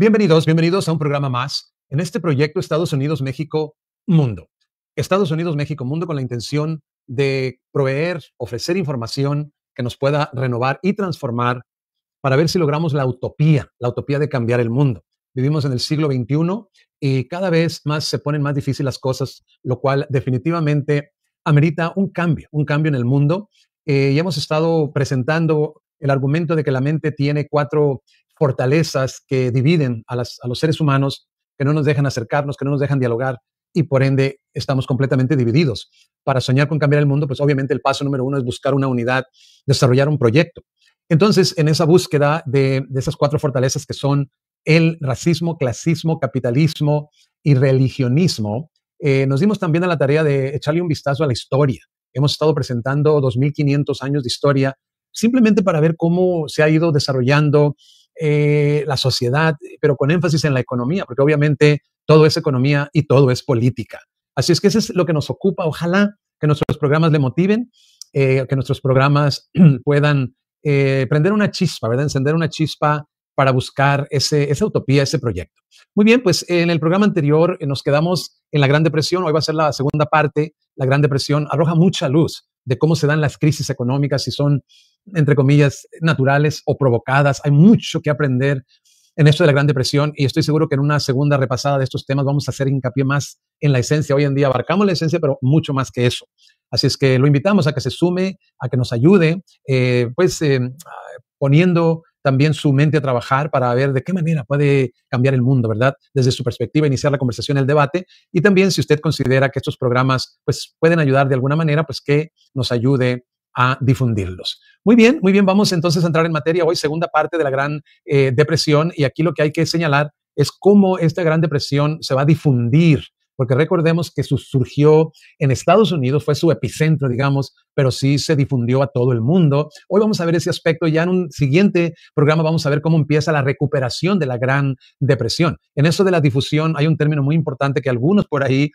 Bienvenidos a un programa más en este proyecto Estados Unidos, México, Mundo. Estados Unidos, México, Mundo con la intención de proveer, ofrecer información que nos pueda renovar y transformar para ver si logramos la utopía de cambiar el mundo. Vivimos en el siglo XXI y cada vez más se ponen más difíciles las cosas, lo cual definitivamente amerita un cambio en el mundo. Y hemos estado presentando el argumento de que la mente tiene cuatro fortalezas que dividen a los seres humanos, que no nos dejan acercarnos, que no nos dejan dialogar y por ende estamos completamente divididos. Para soñar con cambiar el mundo, pues obviamente el paso número uno es buscar una unidad, desarrollar un proyecto. Entonces, en esa búsqueda de esas cuatro fortalezas que son el racismo, clasismo, capitalismo y religionismo, nos dimos también a la tarea de echarle un vistazo a la historia. Hemos estado presentando 2.500 años de historia simplemente para ver cómo se ha ido desarrollando la sociedad, pero con énfasis en la economía, porque obviamente todo es economía y todo es política. Así es que eso es lo que nos ocupa. Ojalá que nuestros programas le motiven, que nuestros programas puedan prender una chispa, ¿verdad? Encender una chispa para buscar esa utopía, ese proyecto. Muy bien, pues en el programa anterior nos quedamos en la Gran Depresión. Hoy va a ser la segunda parte. La Gran Depresión arroja mucha luz de cómo se dan las crisis económicas, si son, entre comillas, naturales o provocadas. Hay mucho que aprender en esto de la Gran Depresión y estoy seguro que en una segunda repasada de estos temas vamos a hacer hincapié más en la esencia. Hoy en día abarcamos la esencia, pero mucho más que eso. Así es que lo invitamos a que se sume, a que nos ayude, poniendo también su mente a trabajar para ver de qué manera puede cambiar el mundo, ¿verdad? Desde su perspectiva, iniciar la conversación, el debate. Y también si usted considera que estos programas pues, pueden ayudar de alguna manera, pues que nos ayude a difundirlos. Muy bien, vamos entonces a entrar en materia. Hoy segunda parte de la Gran Depresión y aquí lo que hay que señalar es cómo esta Gran Depresión se va a difundir, porque recordemos que surgió en Estados Unidos, fue su epicentro, digamos, pero sí se difundió a todo el mundo. Hoy vamos a ver ese aspecto, ya en un siguiente programa vamos a ver cómo empieza la recuperación de la Gran Depresión. En eso de la difusión hay un término muy importante que algunos por ahí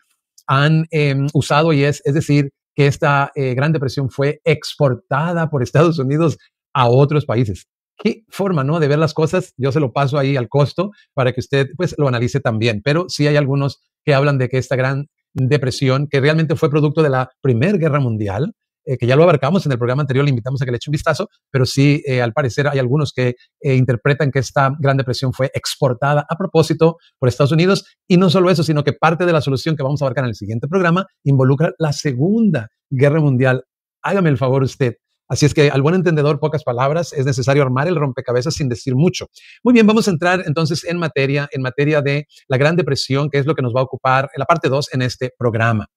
han usado y es decir, que esta Gran Depresión fue exportada por Estados Unidos a otros países. Qué forma, ¿no?, de ver las cosas. Yo se lo paso ahí al costo para que usted pues lo analice también. Pero sí hay algunos que hablan de que esta Gran Depresión, que realmente fue producto de la Primera Guerra Mundial, que ya lo abarcamos en el programa anterior, le invitamos a que le eche un vistazo, pero sí, al parecer hay algunos que interpretan que esta Gran Depresión fue exportada a propósito por Estados Unidos, y no solo eso, sino que parte de la solución que vamos a abarcar en el siguiente programa involucra la Segunda Guerra Mundial. Hágame el favor usted. Así es que al buen entendedor, pocas palabras, es necesario armar el rompecabezas sin decir mucho. Muy bien, vamos a entrar entonces en materia de la Gran Depresión, que es lo que nos va a ocupar en la parte 2 en este programa.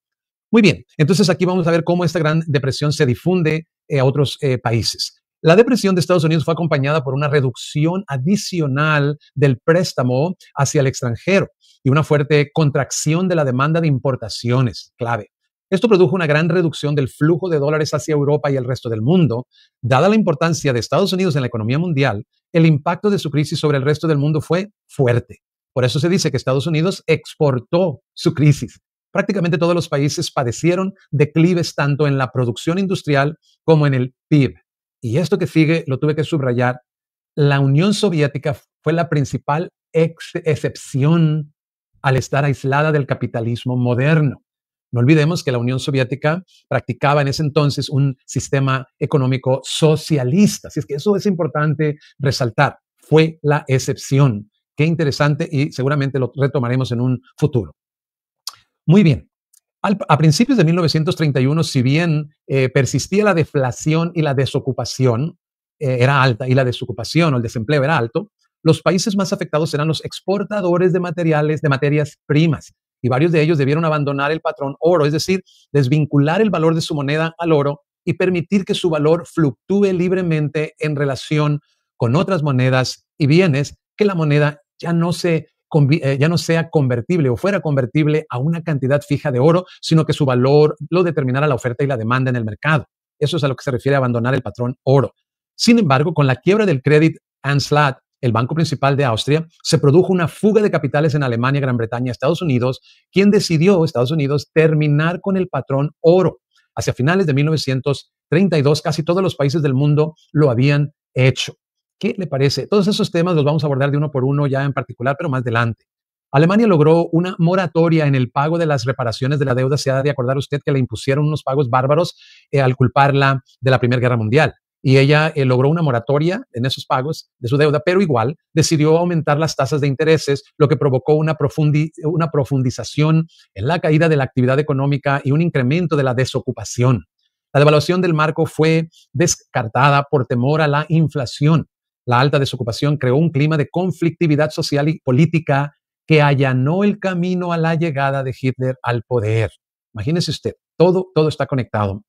Muy bien, entonces aquí vamos a ver cómo esta Gran Depresión se difunde a otros países. La depresión de Estados Unidos fue acompañada por una reducción adicional del préstamo hacia el extranjero y una fuerte contracción de la demanda de importaciones, clave. Esto produjo una gran reducción del flujo de dólares hacia Europa y el resto del mundo. Dada la importancia de Estados Unidos en la economía mundial, el impacto de su crisis sobre el resto del mundo fue fuerte. Por eso se dice que Estados Unidos exportó su crisis. Prácticamente todos los países padecieron declives tanto en la producción industrial como en el PIB. Y esto que sigue lo tuve que subrayar. La Unión Soviética fue la principal excepción al estar aislada del capitalismo moderno. No olvidemos que la Unión Soviética practicaba en ese entonces un sistema económico socialista. Así es que eso es importante resaltar. Fue la excepción. Qué interesante y seguramente lo retomaremos en un futuro. Muy bien. A principios de 1931, si bien persistía la deflación y la desocupación era alta y la desocupación o el desempleo era alto, los países más afectados eran los exportadores de materias primas, y varios de ellos debieron abandonar el patrón oro, es decir, desvincular el valor de su moneda al oro y permitir que su valor fluctúe libremente en relación con otras monedas y bienes, que la moneda ya no sea convertible o fuera convertible a una cantidad fija de oro, sino que su valor lo determinara la oferta y la demanda en el mercado. Eso es a lo que se refiere a abandonar el patrón oro. Sin embargo, con la quiebra del Credit Anstalt, el banco principal de Austria, se produjo una fuga de capitales en Alemania, Gran Bretaña, Estados Unidos, quien decidió, Estados Unidos, terminar con el patrón oro. Hacia finales de 1932, casi todos los países del mundo lo habían hecho. ¿Qué le parece? Todos esos temas los vamos a abordar de uno por uno ya en particular, pero más adelante. Alemania logró una moratoria en el pago de las reparaciones de la deuda. Se ha de acordar usted que le impusieron unos pagos bárbaros al culparla de la Primera Guerra Mundial. Y ella logró una moratoria en esos pagos de su deuda, pero igual decidió aumentar las tasas de intereses, lo que provocó una profundización en la caída de la actividad económica y un incremento de la desocupación. La devaluación del marco fue descartada por temor a la inflación. La alta desocupación creó un clima de conflictividad social y política que allanó el camino a la llegada de Hitler al poder. Imagínese usted, todo está conectado.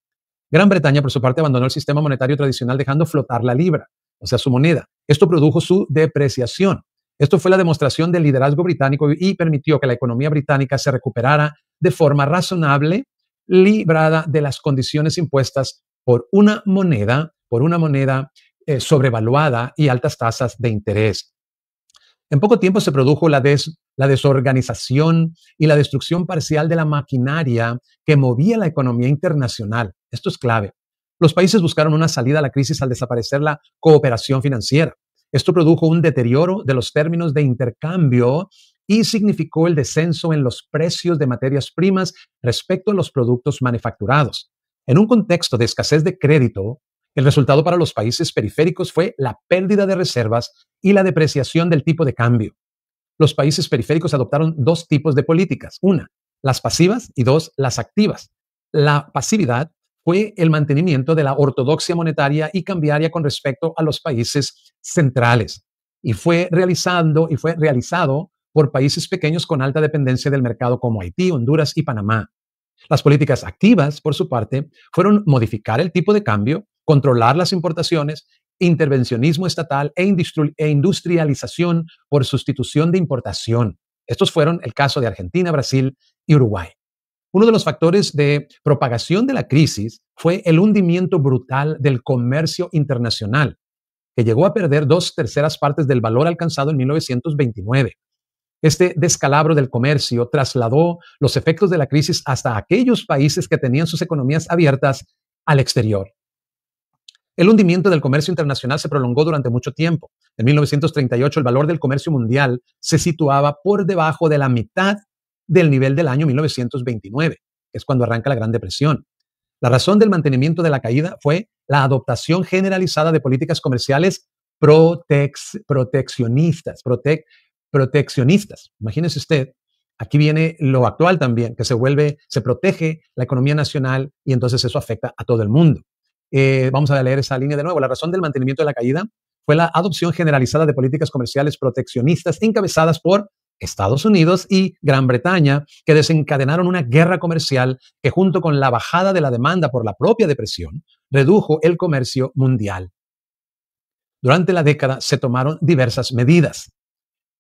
Gran Bretaña, por su parte, abandonó el sistema monetario tradicional dejando flotar la libra, o sea, su moneda. Esto produjo su depreciación. Esto fue la demostración del liderazgo británico y permitió que la economía británica se recuperara de forma razonable, librada de las condiciones impuestas por una moneda sobrevaluada y altas tasas de interés. En poco tiempo se produjo la desorganización y la destrucción parcial de la maquinaria que movía la economía internacional. Esto es clave. Los países buscaron una salida a la crisis al desaparecer la cooperación financiera. Esto produjo un deterioro de los términos de intercambio y significó el descenso en los precios de materias primas respecto a los productos manufacturados. En un contexto de escasez de crédito, el resultado para los países periféricos fue la pérdida de reservas y la depreciación del tipo de cambio. Los países periféricos adoptaron dos tipos de políticas. Una, las pasivas y dos, las activas. La pasividad fue el mantenimiento de la ortodoxia monetaria y cambiaria con respecto a los países centrales y fue realizado por países pequeños con alta dependencia del mercado como Haití, Honduras y Panamá. Las políticas activas, por su parte, fueron modificar el tipo de cambio, controlar las importaciones, intervencionismo estatal e industrialización por sustitución de importación. Estos fueron el caso de Argentina, Brasil y Uruguay. Uno de los factores de propagación de la crisis fue el hundimiento brutal del comercio internacional, que llegó a perder 2/3 partes del valor alcanzado en 1929. Este descalabro del comercio trasladó los efectos de la crisis hasta aquellos países que tenían sus economías abiertas al exterior. El hundimiento del comercio internacional se prolongó durante mucho tiempo. En 1938, el valor del comercio mundial se situaba por debajo de la mitad del nivel del año 1929, que es cuando arranca la Gran Depresión. La razón del mantenimiento de la caída fue la adoptación generalizada de políticas comerciales proteccionistas. Imagínese usted, aquí viene lo actual también, que se protege la economía nacional y entonces eso afecta a todo el mundo. Vamos a leer esa línea de nuevo. La razón del mantenimiento de la caída fue la adopción generalizada de políticas comerciales proteccionistas encabezadas por Estados Unidos y Gran Bretaña, que desencadenaron una guerra comercial que junto con la bajada de la demanda por la propia depresión, redujo el comercio mundial. Durante la década se tomaron diversas medidas.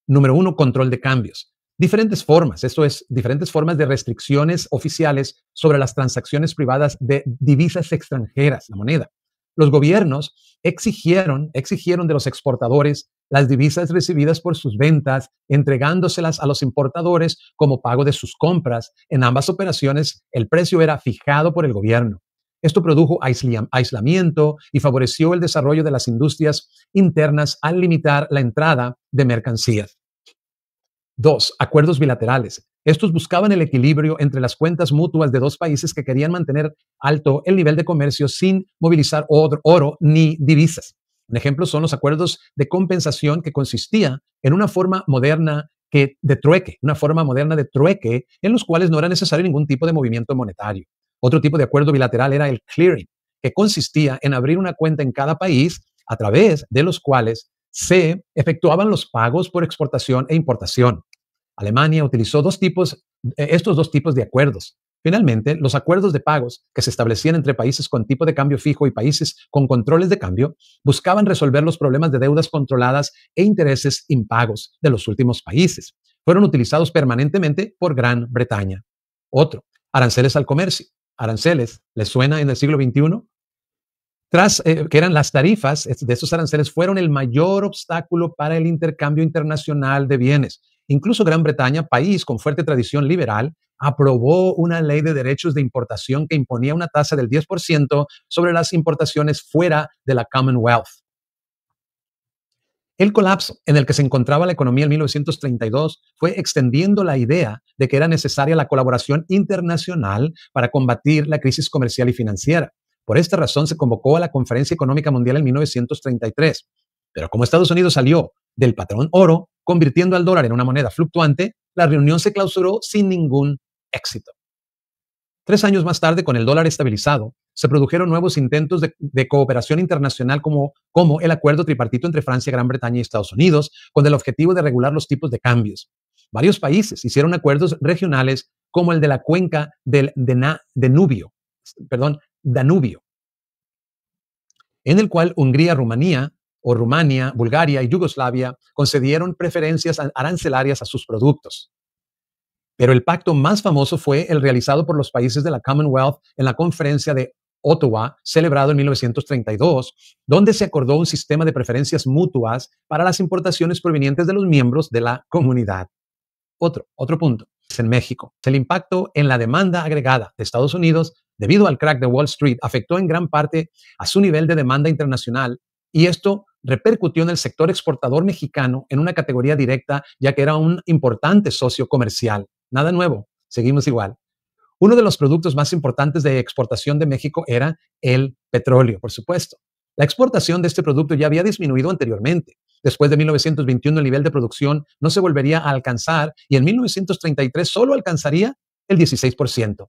Número 1, control de cambios. Diferentes formas de restricciones oficiales sobre las transacciones privadas de divisas extranjeras, la moneda. Los gobiernos exigieron de los exportadores las divisas recibidas por sus ventas, entregándoselas a los importadores como pago de sus compras. En ambas operaciones, el precio era fijado por el gobierno. Esto produjo aislamiento y favoreció el desarrollo de las industrias internas al limitar la entrada de mercancías. 2, acuerdos bilaterales. Estos buscaban el equilibrio entre las cuentas mutuas de dos países que querían mantener alto el nivel de comercio sin movilizar oro ni divisas. Un ejemplo son los acuerdos de compensación, que consistía en una forma moderna de trueque en los cuales no era necesario ningún tipo de movimiento monetario. Otro tipo de acuerdo bilateral era el clearing, que consistía en abrir una cuenta en cada país a través de los cuales se efectuaban los pagos por exportación e importación. Alemania utilizó estos dos tipos de acuerdos. Finalmente, los acuerdos de pagos que se establecían entre países con tipo de cambio fijo y países con controles de cambio buscaban resolver los problemas de deudas controladas e intereses impagos de los últimos países. Fueron utilizados permanentemente por Gran Bretaña. Otro, aranceles al comercio. Aranceles, ¿les suena en el siglo XXI? Que eran las tarifas de estos aranceles, fueron el mayor obstáculo para el intercambio internacional de bienes. Incluso Gran Bretaña, país con fuerte tradición liberal, aprobó una ley de derechos de importación que imponía una tasa del 10% sobre las importaciones fuera de la Commonwealth. El colapso en el que se encontraba la economía en 1932 fue extendiendo la idea de que era necesaria la colaboración internacional para combatir la crisis comercial y financiera. Por esta razón se convocó a la Conferencia Económica Mundial en 1933. Pero como Estados Unidos salió del patrón oro, convirtiendo al dólar en una moneda fluctuante, la reunión se clausuró sin ningún éxito. 3 años más tarde, con el dólar estabilizado, se produjeron nuevos intentos de cooperación internacional como el acuerdo tripartito entre Francia, Gran Bretaña y Estados Unidos, con el objetivo de regular los tipos de cambios. Varios países hicieron acuerdos regionales como el de la cuenca del Danubio, en el cual Hungría, Rumania, Bulgaria y Yugoslavia concedieron preferencias arancelarias a sus productos. Pero el pacto más famoso fue el realizado por los países de la Commonwealth en la conferencia de Ottawa, celebrado en 1932, donde se acordó un sistema de preferencias mutuas para las importaciones provenientes de los miembros de la comunidad. Otro punto es en México. El impacto en la demanda agregada de Estados Unidos debido al crack de Wall Street afectó en gran parte a su nivel de demanda internacional y esto repercutió en el sector exportador mexicano en una categoría directa, ya que era un importante socio comercial. Nada nuevo, seguimos igual. Uno de los productos más importantes de exportación de México era el petróleo, por supuesto. La exportación de este producto ya había disminuido anteriormente. Después de 1921, el nivel de producción no se volvería a alcanzar y en 1933 solo alcanzaría el 16%.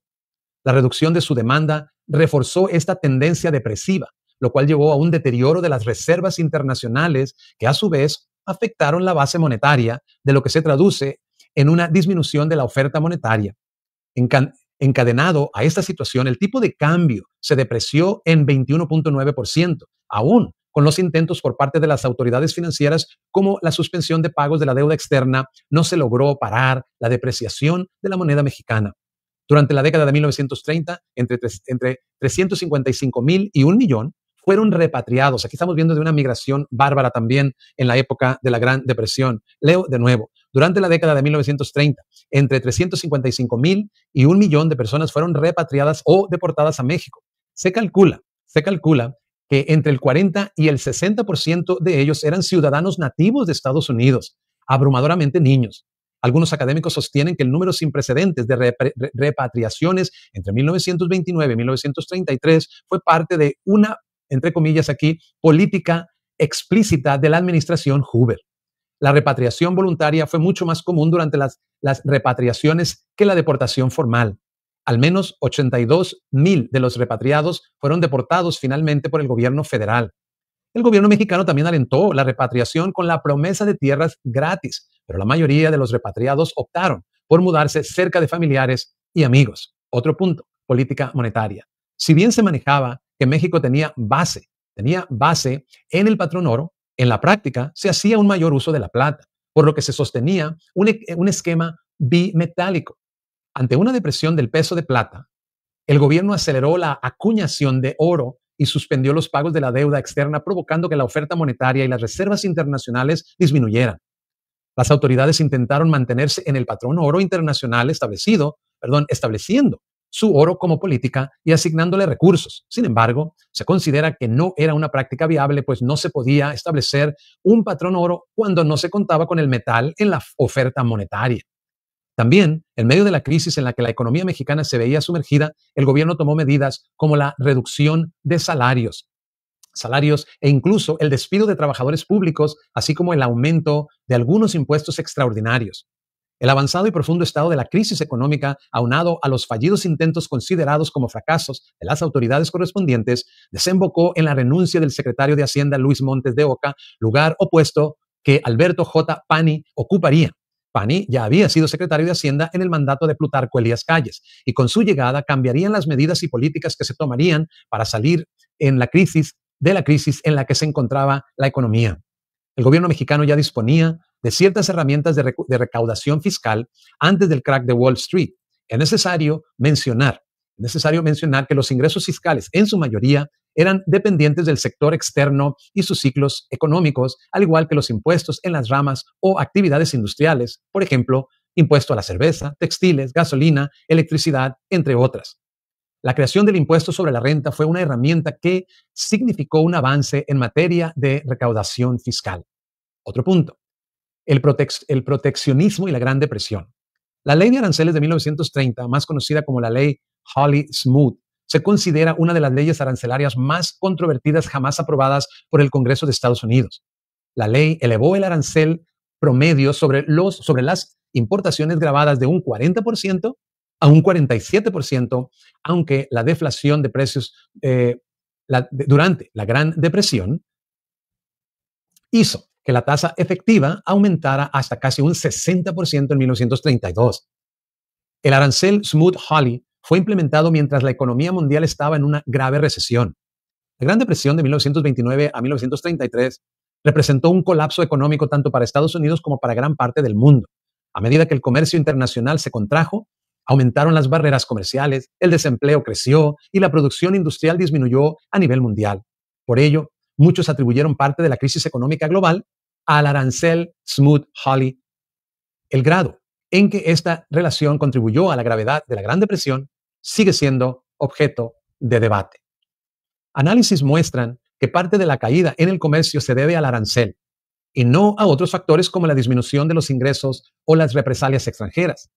La reducción de su demanda reforzó esta tendencia depresiva, lo cual llevó a un deterioro de las reservas internacionales que a su vez afectaron la base monetaria, de lo que se traduce en una disminución de la oferta monetaria. Encadenado a esta situación, el tipo de cambio se depreció en 21.9%, aún con los intentos por parte de las autoridades financieras como la suspensión de pagos de la deuda externa, no se logró parar la depreciación de la moneda mexicana. Durante la década de 1930, entre 355,000 y 1,000,000 fueron repatriados. Aquí estamos viendo de una migración bárbara también en la época de la Gran Depresión. Leo de nuevo. Durante la década de 1930, entre 355,000 y 1,000,000 de personas fueron repatriadas o deportadas a México. Se calcula que entre el 40 y el 60% de ellos eran ciudadanos nativos de Estados Unidos, abrumadoramente niños. Algunos académicos sostienen que el número sin precedentes de repatriaciones entre 1929 y 1933 fue parte de una, entre comillas aquí, política explícita de la administración Hoover. La repatriación voluntaria fue mucho más común durante las repatriaciones que la deportación formal. Al menos 82,000 de los repatriados fueron deportados finalmente por el gobierno federal. El gobierno mexicano también alentó la repatriación con la promesa de tierras gratis, pero la mayoría de los repatriados optaron por mudarse cerca de familiares y amigos. Otro punto, política monetaria. Si bien se manejaba que México tenía base en el patrón oro, en la práctica se hacía un mayor uso de la plata, por lo que se sostenía un esquema bimetálico. Ante una depresión del peso de plata, el gobierno aceleró la acuñación de oro y suspendió los pagos de la deuda externa, provocando que la oferta monetaria y las reservas internacionales disminuyeran. Las autoridades intentaron mantenerse en el patrón oro internacional estableciendo su oro como política y asignándole recursos. Sin embargo, se considera que no era una práctica viable, pues no se podía establecer un patrón oro cuando no se contaba con el metal en la oferta monetaria. También, en medio de la crisis en la que la economía mexicana se veía sumergida, el gobierno tomó medidas como la reducción de salarios e incluso el despido de trabajadores públicos, así como el aumento de algunos impuestos extraordinarios. El avanzado y profundo estado de la crisis económica, aunado a los fallidos intentos considerados como fracasos de las autoridades correspondientes, desembocó en la renuncia del secretario de Hacienda Luis Montes de Oca, lugar opuesto que Alberto J. Pani ocuparía. Pani ya había sido secretario de Hacienda en el mandato de Plutarco Elías Calles y con su llegada cambiarían las medidas y políticas que se tomarían para salir de la crisis en la que se encontraba la economía. El gobierno mexicano ya disponía de ciertas herramientas de recaudación fiscal antes del crack de Wall Street. Es necesario mencionar que los ingresos fiscales en su mayoría eran dependientes del sector externo y sus ciclos económicos, al igual que los impuestos en las ramas o actividades industriales, por ejemplo, impuesto a la cerveza, textiles, gasolina, electricidad, entre otras. La creación del impuesto sobre la renta fue una herramienta que significó un avance en materia de recaudación fiscal. Otro punto, el proteccionismo y la Gran Depresión. La ley de aranceles de 1930, más conocida como la ley Hawley-Smoot, se considera una de las leyes arancelarias más controvertidas jamás aprobadas por el Congreso de Estados Unidos. La ley elevó el arancel promedio sobre las importaciones grabadas de un 40% a un 47%, aunque la deflación de precios durante la Gran Depresión hizo que la tasa efectiva aumentara hasta casi un 60% en 1932. El arancel Smoot-Hawley fue implementado mientras la economía mundial estaba en una grave recesión. La Gran Depresión de 1929 a 1933 representó un colapso económico tanto para Estados Unidos como para gran parte del mundo. A medida que el comercio internacional se contrajo, aumentaron las barreras comerciales, el desempleo creció y la producción industrial disminuyó a nivel mundial. Por ello, muchos atribuyeron parte de la crisis económica global al arancel Smoot-Hawley. El grado en que esta relación contribuyó a la gravedad de la Gran Depresión sigue siendo objeto de debate. Análisis muestran que parte de la caída en el comercio se debe al arancel y no a otros factores como la disminución de los ingresos o las represalias extranjeras.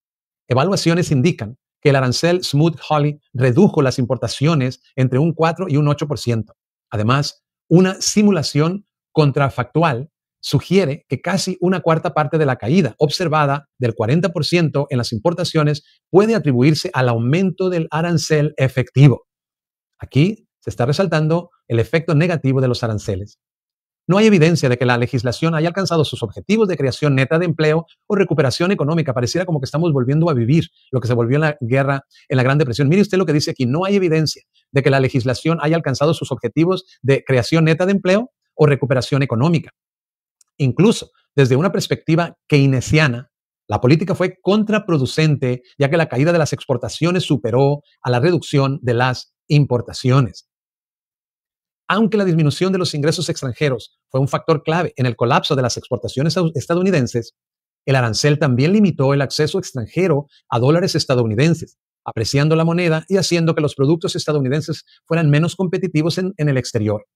Evaluaciones indican que el arancel Smoot-Hawley redujo las importaciones entre un 4 y un 8%. Además, una simulación contrafactual sugiere que casi una cuarta parte de la caída observada del 40% en las importaciones puede atribuirse al aumento del arancel efectivo. Aquí se está resaltando el efecto negativo de los aranceles. No hay evidencia de que la legislación haya alcanzado sus objetivos de creación neta de empleo o recuperación económica. Pareciera como que estamos volviendo a vivir lo que se volvió en la guerra, en la Gran Depresión. Mire usted lo que dice aquí. No hay evidencia de que la legislación haya alcanzado sus objetivos de creación neta de empleo o recuperación económica. Incluso desde una perspectiva keynesiana, la política fue contraproducente, ya que la caída de las exportaciones superó a la reducción de las importaciones. Aunque la disminución de los ingresos extranjeros fue un factor clave en el colapso de las exportaciones estadounidenses, el arancel también limitó el acceso extranjero a dólares estadounidenses, apreciando la moneda y haciendo que los productos estadounidenses fueran menos competitivos en el exterior.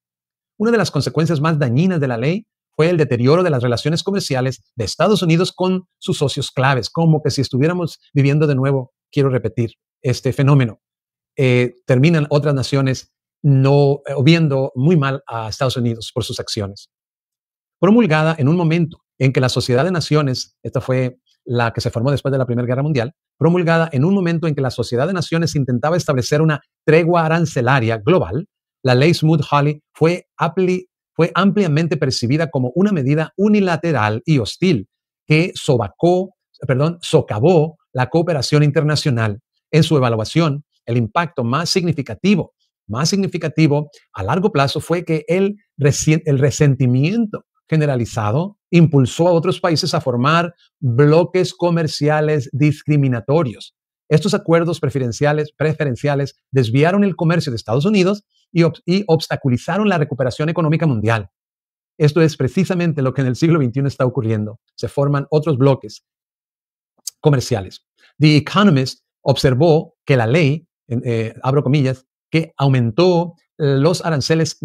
Una de las consecuencias más dañinas de la ley fue el deterioro de las relaciones comerciales de Estados Unidos con sus socios claves, como que si estuviéramos viviendo de nuevo, quiero repetir, este fenómeno. Terminan otras naciones viendo muy mal a Estados Unidos por sus acciones. Promulgada en un momento en que la Sociedad de Naciones, esta fue la que se formó después de la Primera Guerra Mundial, promulgada en un momento en que la Sociedad de Naciones intentaba establecer una tregua arancelaria global, la ley Smoot-Hawley fue ampliamente percibida como una medida unilateral y hostil que socavó la cooperación internacional. En su evaluación, el impacto más significativo a largo plazo fue que el resentimiento generalizado impulsó a otros países a formar bloques comerciales discriminatorios. Estos acuerdos preferenciales desviaron el comercio de Estados Unidos y obstaculizaron la recuperación económica mundial. Esto es precisamente lo que en el siglo XXI está ocurriendo. Se forman otros bloques comerciales. The Economist observó que la ley, abro comillas, que aumentó los aranceles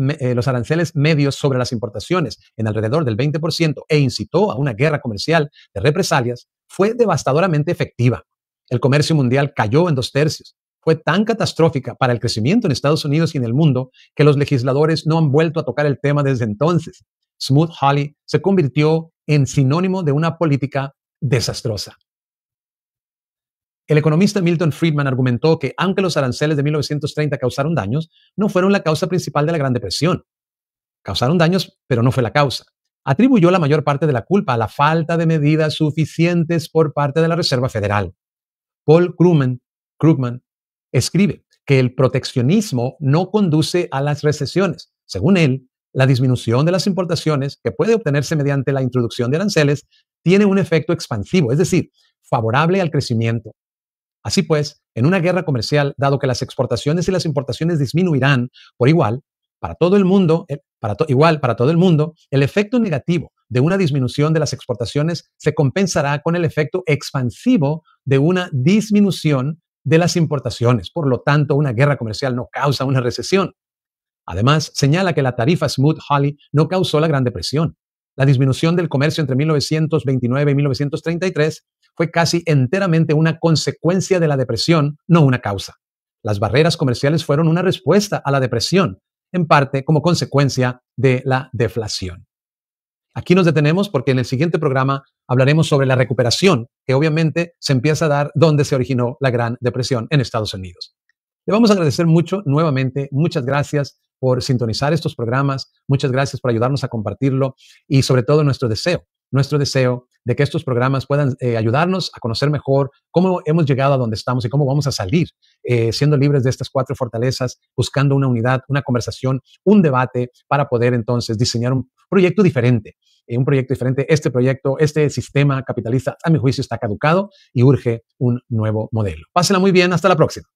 medios sobre las importaciones en alrededor del 20% e incitó a una guerra comercial de represalias, fue devastadoramente efectiva. El comercio mundial cayó en 2/3. Fue tan catastrófica para el crecimiento en Estados Unidos y en el mundo que los legisladores no han vuelto a tocar el tema desde entonces. Smoot-Hawley se convirtió en sinónimo de una política desastrosa. El economista Milton Friedman argumentó que, aunque los aranceles de 1930 causaron daños, no fueron la causa principal de la Gran Depresión. Causaron daños, pero no fue la causa. Atribuyó la mayor parte de la culpa a la falta de medidas suficientes por parte de la Reserva Federal. Paul Krugman escribe que el proteccionismo no conduce a las recesiones. Según él, la disminución de las importaciones, que puede obtenerse mediante la introducción de aranceles, tiene un efecto expansivo, es decir, favorable al crecimiento. Así pues, en una guerra comercial, dado que las exportaciones y las importaciones disminuirán por igual para todo el mundo, el efecto negativo de una disminución de las exportaciones se compensará con el efecto expansivo de una disminución de las importaciones. Por lo tanto, una guerra comercial no causa una recesión. Además, señala que la tarifa Smoot-Hawley no causó la Gran Depresión. La disminución del comercio entre 1929 y 1933 fue casi enteramente una consecuencia de la depresión, no una causa. Las barreras comerciales fueron una respuesta a la depresión, en parte como consecuencia de la deflación. Aquí nos detenemos porque en el siguiente programa hablaremos sobre la recuperación, que obviamente se empieza a dar donde se originó la Gran Depresión en Estados Unidos. Le vamos a agradecer mucho nuevamente. Muchas gracias por sintonizar estos programas. Muchas gracias por ayudarnos a compartirlo y sobre todo nuestro deseo de que estos programas puedan ayudarnos a conocer mejor cómo hemos llegado a donde estamos y cómo vamos a salir siendo libres de estas 4 fortalezas, buscando una unidad, una conversación, un debate para poder entonces diseñar un proyecto diferente. Este proyecto, este sistema capitalista, a mi juicio, está caducado y urge un nuevo modelo. Pásenla muy bien. Hasta la próxima.